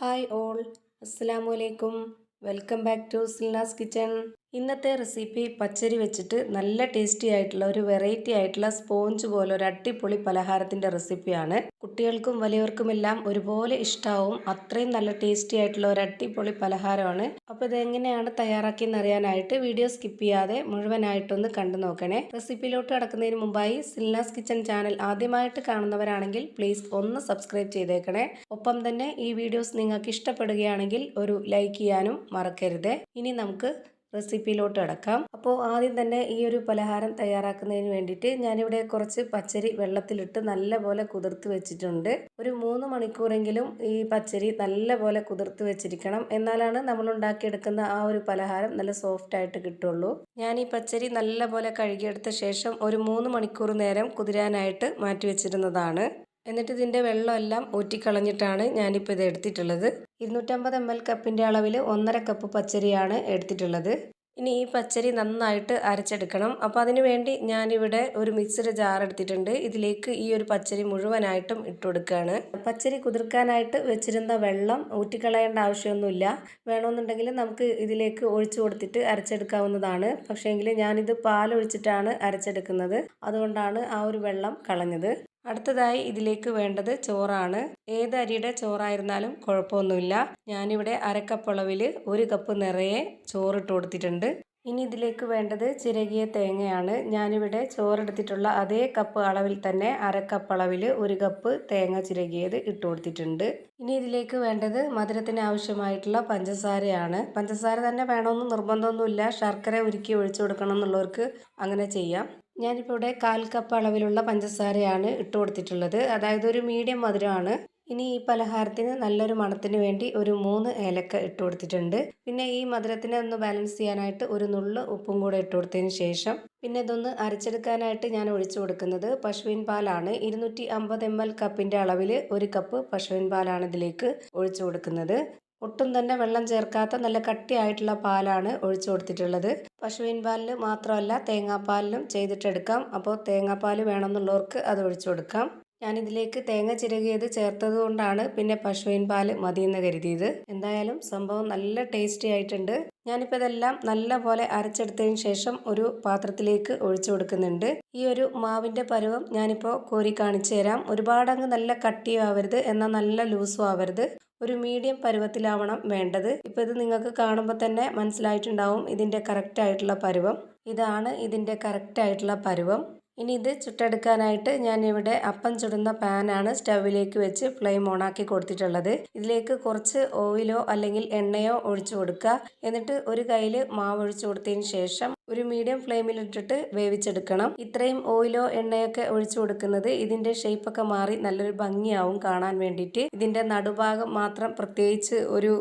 Hi all, അസ്സലാമു അലൈക്കും. Welcome back to Silnas kitchen. ഇന്നത്തെ റെസിപ്പി പച്ചരി വെച്ചിട്ട് നല്ല ടേസ്റ്റി ആയിട്ടുള്ള ഒരു വെറൈറ്റി ആയിട്ടുള്ള സ്പോഞ്ച് പോലെ ഒരു അടിപൊളി പലഹാരത്തിൻ്റെ റെസിപ്പിയാണ്. കുട്ടികൾക്കും വലിയവർക്കുമെല്ലാം ഒരുപോലെ ഇഷ്ടമാവും. അത്രയും നല്ല ടേസ്റ്റി ആയിട്ടുള്ള ഒരു അടിപൊളി പലഹാരമാണ്. അപ്പോൾ ഇതെങ്ങനെയാണ് തയ്യാറാക്കിയെന്ന് അറിയാനായിട്ട് വീഡിയോ സ്കിപ്പ് ചെയ്യാതെ മുഴുവനായിട്ടൊന്ന് കണ്ടു നോക്കണേ. റെസിപ്പിയിലോട്ട് കടക്കുന്നതിന് മുമ്പായി സിൽനാസ് കിച്ചൺ ചാനൽ ആദ്യമായിട്ട് കാണുന്നവരാണെങ്കിൽ പ്ലീസ് ഒന്ന് സബ്സ്ക്രൈബ് ചെയ്തേക്കണേ. ഒപ്പം തന്നെ ഈ വീഡിയോസ് നിങ്ങൾക്ക് ഇഷ്ടപ്പെടുകയാണെങ്കിൽ ഒരു ലൈക്ക് ചെയ്യാനും മറക്കരുത്. ഇനി നമുക്ക് റെസിപ്പിയിലോട്ട് കിടക്കാം. അപ്പോൾ ആദ്യം തന്നെ ഈ ഒരു പലഹാരം തയ്യാറാക്കുന്നതിന് വേണ്ടിയിട്ട് ഞാനിവിടെ കുറച്ച് പച്ചരി വെള്ളത്തിലിട്ട് നല്ലപോലെ കുതിർത്ത് വെച്ചിട്ടുണ്ട്. ഒരു 3 മണിക്കൂറെങ്കിലും ഈ പച്ചരി നല്ലപോലെ കുതിർത്ത് വെച്ചിരിക്കണം. എന്നാലാണ് നമ്മൾ ഉണ്ടാക്കിയെടുക്കുന്ന ആ ഒരു പലഹാരം നല്ല സോഫ്റ്റ് ആയിട്ട് കിട്ടുള്ളൂ. ഞാൻ ഈ പച്ചരി നല്ലപോലെ കഴുകിയെടുത്ത ശേഷം ഒരു 3 മണിക്കൂർ നേരം കുതിരാനായിട്ട് മാറ്റി വെച്ചിരുന്നതാണ്. എന്നിട്ട് ഇതിൻ്റെ വെള്ളമെല്ലാം ഊറ്റിക്കളഞ്ഞിട്ടാണ് ഞാനിപ്പോൾ ഇത് എടുത്തിട്ടുള്ളത്. 250 ml കപ്പിൻ്റെ അളവിൽ 1.5 കപ്പ് പച്ചരിയാണ് എടുത്തിട്ടുള്ളത്. ഇനി ഈ പച്ചരി നന്നായിട്ട് അരച്ചെടുക്കണം. അപ്പോൾ അതിന് വേണ്ടി ഞാനിവിടെ ഒരു മിക്സിയുടെ ജാർ എടുത്തിട്ടുണ്ട്. ഇതിലേക്ക് ഈ ഒരു പച്ചരി മുഴുവനായിട്ടും ഇട്ട് കൊടുക്കുകയാണ്. പച്ചരി കുതിർക്കാനായിട്ട് വെച്ചിരുന്ന വെള്ളം ഊറ്റിക്കളയേണ്ട ആവശ്യമൊന്നുമില്ല. വേണമെന്നുണ്ടെങ്കിൽ നമുക്ക് ഇതിലേക്ക് ഒഴിച്ചു കൊടുത്തിട്ട് അരച്ചെടുക്കാവുന്നതാണ്. പക്ഷേങ്കിൽ ഞാനിത് പാലൊഴിച്ചിട്ടാണ് അരച്ചെടുക്കുന്നത്. അതുകൊണ്ടാണ് ആ ഒരു വെള്ളം കളഞ്ഞത്. അടുത്തതായി ഇതിലേക്ക് വേണ്ടത് ചോറാണ്. ഏത് അരിയുടെ ചോറായിരുന്നാലും കുഴപ്പമൊന്നുമില്ല. ഞാനിവിടെ 1/2 കപ്പ് അളവിൽ 1 കപ്പ് നിറയെ ചോറിട്ട് കൊടുത്തിട്ടുണ്ട്. ഇനി ഇതിലേക്ക് വേണ്ടത് ചിരകിയ തേങ്ങയാണ്. ഞാനിവിടെ ചോറെടുത്തിട്ടുള്ള അതേ കപ്പ് അളവിൽ തന്നെ 1/2 കപ്പ് അളവിൽ 1 കപ്പ് തേങ്ങ ചിരകിയത് ഇട്ട് കൊടുത്തിട്ടുണ്ട്. ഇനി ഇതിലേക്ക് വേണ്ടത് മധുരത്തിന് ആവശ്യമായിട്ടുള്ള പഞ്ചസാരയാണ്. പഞ്ചസാര തന്നെ വേണമെന്ന് നിർബന്ധമൊന്നുമില്ല. ശർക്കര ഉരുക്കി ഒഴിച്ചു കൊടുക്കണം എന്നുള്ളവർക്ക് അങ്ങനെ ചെയ്യാം. ഞാനിപ്പോൾ ഇവിടെ 1/4 കപ്പ് അളവിലുള്ള പഞ്ചസാരയാണ് ഇട്ട് കൊടുത്തിട്ടുള്ളത്. അതായത് ഒരു മീഡിയം മധുരമാണ്. ഇനി ഈ പലഹാരത്തിന് നല്ലൊരു മണത്തിന് വേണ്ടി ഒരു 3 ഏലക്ക ഇട്ട് കൊടുത്തിട്ടുണ്ട്. പിന്നെ ഈ മധുരത്തിനെ ഒന്ന് ബാലൻസ് ചെയ്യാനായിട്ട് ഒരു നുള്ള് ഉപ്പും കൂടെ ഇട്ട് കൊടുത്തതിന് ശേഷം പിന്നെ ഇതൊന്ന് അരച്ചെടുക്കാനായിട്ട് ഞാൻ ഒഴിച്ചു കൊടുക്കുന്നത് പശുവിൻ പാലാണ്. 250 ml കപ്പിൻ്റെ അളവിൽ 1 കപ്പ് പശുവിൻ പാലാണ് ഇതിലേക്ക് ഒഴിച്ചു കൊടുക്കുന്നത്. ഒട്ടും തന്നെ വെള്ളം ചേർക്കാത്ത നല്ല കട്ടിയായിട്ടുള്ള പാലാണ് ഒഴിച്ചു കൊടുത്തിട്ടുള്ളത്. പശുവിൻ പാലിൽ മാത്രമല്ല തേങ്ങാപ്പാലിലും ചെയ്തിട്ടെടുക്കാം. അപ്പോൾ തേങ്ങാപ്പാൽ വേണമെന്നുള്ളവർക്ക് അത് ഒഴിച്ചു കൊടുക്കാം. ഞാനിതിലേക്ക് തേങ്ങ ചിരകിയത് ചേർത്തത് കൊണ്ടാണ് പിന്നെ പശുവിൻ പാൽ മതിയെന്ന് കരുതിയത്. എന്തായാലും സംഭവം നല്ല ടേസ്റ്റി ആയിട്ടുണ്ട്. ഞാനിപ്പോൾ ഇതെല്ലാം നല്ലപോലെ അരച്ചെടുത്തതിന് ശേഷം ഒരു പാത്രത്തിലേക്ക് ഒഴിച്ചു കൊടുക്കുന്നുണ്ട്. ഈ ഒരു മാവിൻ്റെ പരുവം ഞാനിപ്പോൾ കോരി കാണിച്ചു തരാം. ഒരുപാടങ്ങ് നല്ല കട്ടിയും ആവരുത്, എന്നാൽ നല്ല ലൂസും ആവരുത്. ഒരു മീഡിയം പരുവത്തിലാവണം വേണ്ടത്. ഇപ്പോൾ ഇത് നിങ്ങൾക്ക് കാണുമ്പോൾ തന്നെ മനസ്സിലായിട്ടുണ്ടാവും ഇതിൻ്റെ കറക്റ്റ് ആയിട്ടുള്ള പരുവം. ഇതാണ് ഇതിൻ്റെ കറക്റ്റ് ആയിട്ടുള്ള പരുവം. ഇനി ഇത് ചുട്ടെടുക്കാനായിട്ട് ഞാനിവിടെ അപ്പം ചുടുന്ന പാനാണ് സ്റ്റൗവിലേക്ക് വെച്ച് ഫ്ലെയിം ഓണാക്കി കൊടുത്തിട്ടുള്ളത്. ഇതിലേക്ക് കുറച്ച് ഓയിലോ അല്ലെങ്കിൽ എണ്ണയോ ഒഴിച്ചു കൊടുക്കുക. എന്നിട്ട് ഒരു കയ്യിൽ മാവ് ഒഴിച്ചു കൊടുത്തതിന് ശേഷം ഒരു മീഡിയം ഫ്ലെയിമിലിട്ടിട്ട് വേവിച്ചെടുക്കണം. ഇത്രയും ഓയിലോ എണ്ണയൊക്കെ ഒഴിച്ചു കൊടുക്കുന്നത് ഇതിൻ്റെ ഷേപ്പൊക്കെ മാറി നല്ലൊരു ഭംഗിയാവും കാണാൻ വേണ്ടിയിട്ട്. ഇതിൻ്റെ നടുഭാഗം മാത്രം പ്രത്യേകിച്ച് ഒരു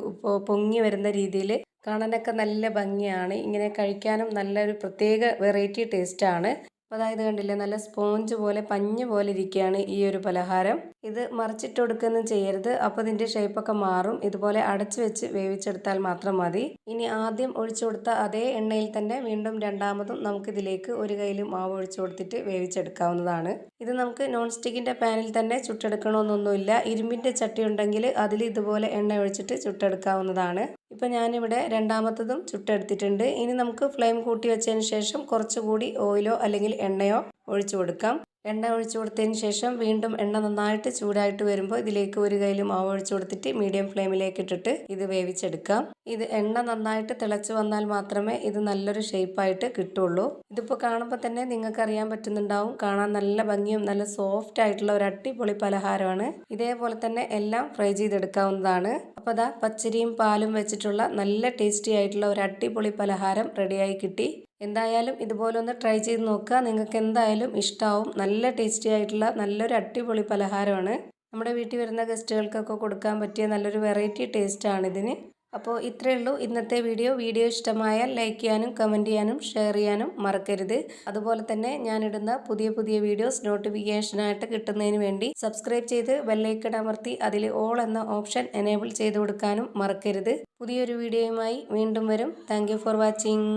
പൊങ്ങി വരുന്ന രീതിയിൽ കാണാനൊക്കെ നല്ല ഭംഗിയാണ്. ഇങ്ങനെ കഴിക്കാനും നല്ലൊരു പ്രത്യേക വെറൈറ്റി ടേസ്റ്റാണ്. അപ്പോൾ അതായത് കണ്ടില്ലേ, നല്ല സ്പോഞ്ച് പോലെ പഞ്ഞ് പോലെ ഇരിക്കുകയാണ് ഈ ഒരു പലഹാരം. ഇത് മറിച്ചിട്ട് കൊടുക്കുകയൊന്നും ചെയ്യരുത്, അപ്പോൾ ഇതിൻ്റെ ഷേപ്പൊക്കെ മാറും. ഇതുപോലെ അടച്ചു വെച്ച് വേവിച്ചെടുത്താൽ മാത്രം മതി. ഇനി ആദ്യം ഒഴിച്ചു കൊടുത്ത അതേ എണ്ണയിൽ തന്നെ വീണ്ടും രണ്ടാമതും നമുക്കിതിലേക്ക് ഒരു കയ്യിൽ മാവ് ഒഴിച്ചു കൊടുത്തിട്ട് വേവിച്ചെടുക്കാവുന്നതാണ്. ഇത് നമുക്ക് നോൺ സ്റ്റിക്കിൻ്റെ പാനിൽ തന്നെ ചുട്ടെടുക്കണമെന്നൊന്നുമില്ല. ഇരുമ്പിൻ്റെ ചട്ടി ഉണ്ടെങ്കിൽ അതിൽ ഇതുപോലെ എണ്ണ ഒഴിച്ചിട്ട് ചുട്ടെടുക്കാവുന്നതാണ്. ഇപ്പോൾ ഞാനിവിടെ രണ്ടാമത്തതും ചുട്ടെടുത്തിട്ടുണ്ട്. ഇനി നമുക്ക് ഫ്ലെയിം കൂട്ടി വെച്ചതിന് ശേഷം കുറച്ചുകൂടി ഓയിലോ അല്ലെങ്കിൽ എണ്ണയോ ഒഴിച്ചു കൊടുക്കാം. എണ്ണ ഒഴിച്ചു കൊടുത്തതിന് ശേഷം വീണ്ടും എണ്ണ നന്നായിട്ട് ചൂടായിട്ട് വരുമ്പോൾ ഇതിലേക്ക് ഒരു കയ്യിൽ മാവ് ഒഴിച്ചു കൊടുത്തിട്ട് മീഡിയം ഫ്ലെയിമിലേക്ക് ഇട്ടിട്ട് ഇത് വേവിച്ചെടുക്കാം. ഇത് എണ്ണ നന്നായിട്ട് തിളച്ച് വന്നാൽ മാത്രമേ ഇത് നല്ലൊരു ഷേപ്പായിട്ട് കിട്ടുള്ളൂ. ഇതിപ്പോൾ കാണുമ്പോൾ തന്നെ നിങ്ങൾക്ക് അറിയാൻ പറ്റുന്നുണ്ടാവും, കാണാൻ നല്ല ഭംഗിയും നല്ല സോഫ്റ്റ് ആയിട്ടുള്ള ഒരു അടിപൊളി പലഹാരമാണ്. ഇതേപോലെ തന്നെ എല്ലാം ഫ്രൈ ചെയ്തെടുക്കാവുന്നതാണ്. അപ്പോൾ അതാ പച്ചരിയും പാലും വെച്ചിട്ടുള്ള നല്ല ടേസ്റ്റി ആയിട്ടുള്ള ഒരു അടിപൊളി പലഹാരം റെഡിയായി കിട്ടി. എന്തായാലും ഇതുപോലെ ഒന്ന് ട്രൈ ചെയ്ത് നോക്കുക. നിങ്ങൾക്ക് എന്തായാലും ഇഷ്ടമാവും. നല്ല ടേസ്റ്റി ആയിട്ടുള്ള നല്ലൊരു അടിപൊളി പലഹാരമാണ്. നമ്മുടെ വീട്ടിൽ വരുന്ന ഗസ്റ്റുകൾക്കൊക്കെ കൊടുക്കാൻ പറ്റിയ നല്ലൊരു വെറൈറ്റി ടേസ്റ്റാണ് ഇതിന്. അപ്പോൾ ഇത്രയേ ഉള്ളൂ ഇന്നത്തെ വീഡിയോ. വീഡിയോ ഇഷ്ടമായാൽ ലൈക്ക് ചെയ്യാനും കമൻറ്റ് ചെയ്യാനും ഷെയർ ചെയ്യാനും മറക്കരുത്. അതുപോലെ തന്നെ ഞാനിടുന്ന പുതിയ പുതിയ വീഡിയോസ് നോട്ടിഫിക്കേഷനായിട്ട് കിട്ടുന്നതിന് വേണ്ടി സബ്സ്ക്രൈബ് ചെയ്ത് ബെല്ലൈക്കൺ അമർത്തി അതിൽ ഓൾ എന്ന ഓപ്ഷൻ എനേബിൾ ചെയ്ത് കൊടുക്കാനും മറക്കരുത്. പുതിയൊരു വീഡിയോയുമായി വീണ്ടും വരും. Thank you for watching.